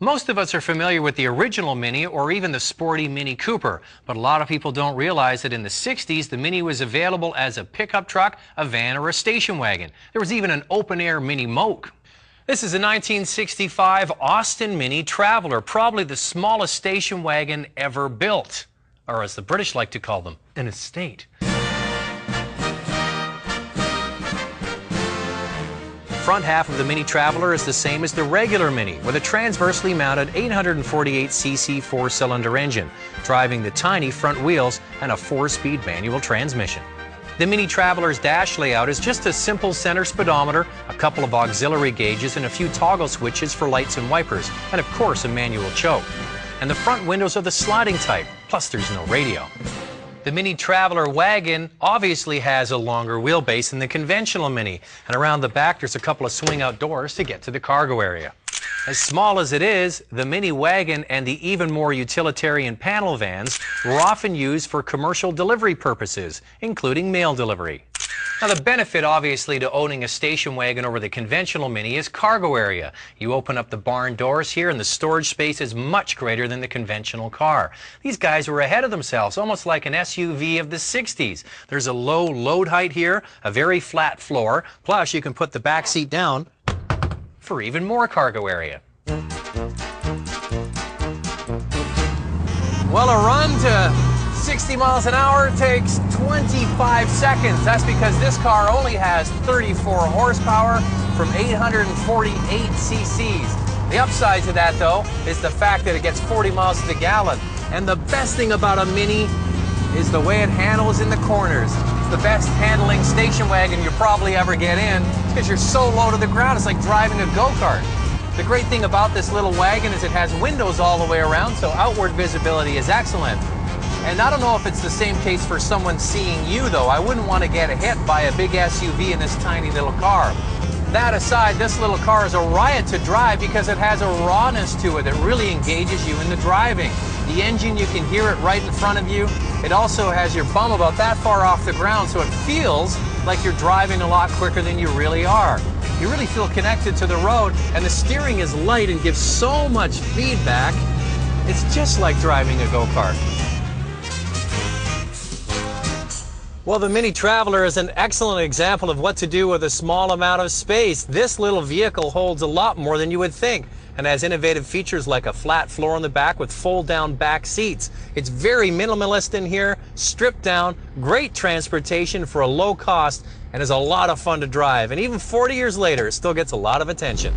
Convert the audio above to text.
Most of us are familiar with the original Mini or even the sporty Mini Cooper, but a lot of people don't realize that in the 60s the Mini was available as a pickup truck, a van, or a station wagon. There was even an open-air Mini Moke. This is a 1965 Austin Mini Traveler, probably the smallest station wagon ever built, or as the British like to call them, an estate. The front half of the Mini Traveler is the same as the regular Mini, with a transversely mounted 848cc four-cylinder engine, driving the tiny front wheels and a 4-speed manual transmission. The Mini Traveler's dash layout is just a simple center speedometer, a couple of auxiliary gauges, and a few toggle switches for lights and wipers, and of course a manual choke. And the front windows are the sliding type, plus there's no radio. The Mini Traveler wagon obviously has a longer wheelbase than the conventional Mini, and around the back there's a couple of swing-out doors to get to the cargo area. As small as it is, the Mini wagon and the even more utilitarian panel vans were often used for commercial delivery purposes, including mail delivery. Now, the benefit, obviously, to owning a station wagon over the conventional Mini is cargo area. You open up the barn doors here, and the storage space is much greater than the conventional car. These guys were ahead of themselves, almost like an SUV of the 60s. There's a low load height here, a very flat floor, plus you can put the back seat down for even more cargo area. Well, a run to 60 miles an hour takes 25 seconds. That's because this car only has 34 horsepower from 848 cc's. The upside to that, though, is the fact that it gets 40 miles to the gallon. And the best thing about a Mini is the way it handles in the corners. It's the best handling station wagon you'll probably ever get in because you're so low to the ground. It's like driving a go-kart. The great thing about this little wagon is it has windows all the way around, so outward visibility is excellent. And I don't know if it's the same case for someone seeing you, though. I wouldn't want to get hit by a big SUV in this tiny little car. That aside, this little car is a riot to drive because it has a rawness to it that really engages you in the driving. The engine, you can hear it right in front of you. It also has your bum about that far off the ground, so it feels like you're driving a lot quicker than you really are. You really feel connected to the road, and the steering is light and gives so much feedback. It's just like driving a go-kart. Well, the Mini Traveler is an excellent example of what to do with a small amount of space. This little vehicle holds a lot more than you would think and has innovative features like a flat floor in the back with fold-down back seats. It's very minimalist in here, stripped down, great transportation for a low cost, and is a lot of fun to drive. And even 40 years later, it still gets a lot of attention.